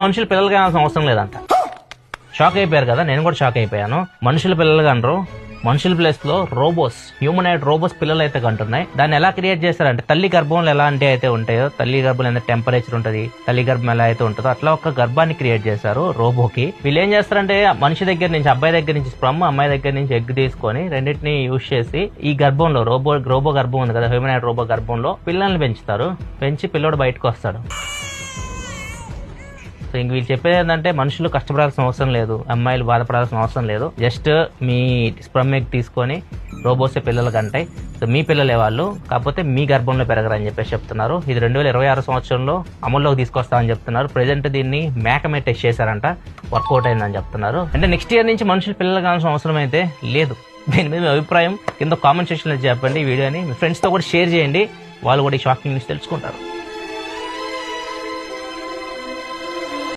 మనుషులు పిల్లలు కావాల్సిన అవసరం లేదంట. షాక్ అయిపోయారు కదా, నేను కూడా షాక్ అయిపోయాను. మనుషుల పిల్లలు కంటారు, మనుషుల ప్లేస్ లో రోబోస్, హ్యూమనైడ్ రోబోస్ పిల్లలు అయితే కంటున్నాయి. దాన్ని ఎలా క్రియేట్ చేస్తారంటే తల్లి గర్భంలో ఎలాంటి అయితే ఉంటాయో, తల్లి గర్భంలో ఎంత టెంపరేచర్ ఉంటుంది, తల్లి గర్భం ఎలా అయితే ఉంటుందో అట్లా ఒక గర్భాన్ని క్రియేట్ చేశారు రోబోకి. వీళ్ళు ఏం చేస్తారంటే మనిషి దగ్గర నుంచి, అబ్బాయి దగ్గర నుంచి స్పర్మ్, అమ్మాయి దగ్గర నుంచి ఎగ్ తీసుకొని రెండింటిని యూజ్ చేసి ఈ గర్భంలో రోబో గర్భం ఉంది కదా, హ్యూమనైడ్ రోబో గర్భంలో పిల్లల్ని పెంచుతారు. పెంచి పిల్లోడు బయటకు వస్తాడు. సో ఇంక వీళ్ళు చెప్పేది ఏంటంటే మనుషులు కష్టపడాల్సిన అవసరం లేదు, అమ్మాయిలు బాధపడాల్సిన అవసరం లేదు. జస్ట్ మీ స్పర్మ్ ఎగ్ తీసుకొని రోబోసే పిల్లలు కంటాయి. సో మీ పిల్లలే వాళ్ళు, కాకపోతే మీ గర్భంలో పెరగరని చెప్పేసి చెప్తున్నారు. ఇది 2026 సంవత్సరంలో అమల్లోకి తీసుకొస్తామని చెప్తున్నారు. ప్రెజెంట్ దీన్ని మేక మీద టెస్ట్ చేశారంట, వర్కౌట్ అయిందని చెప్తున్నారు. అంటే నెక్స్ట్ ఇయర్ నుంచి మనుషులు పిల్లలు కావాల్సిన అవసరం అయితే లేదు. దీని మీద మీ అభిప్రాయం కింద కామెంట్ సెక్షన్లో చెప్పండి. ఈ వీడియోని మీ ఫ్రెండ్స్తో కూడా షేర్ చేయండి, వాళ్ళు కూడా ఈ షాకింగ్ న్యూస్ తెలుసుకుంటారు.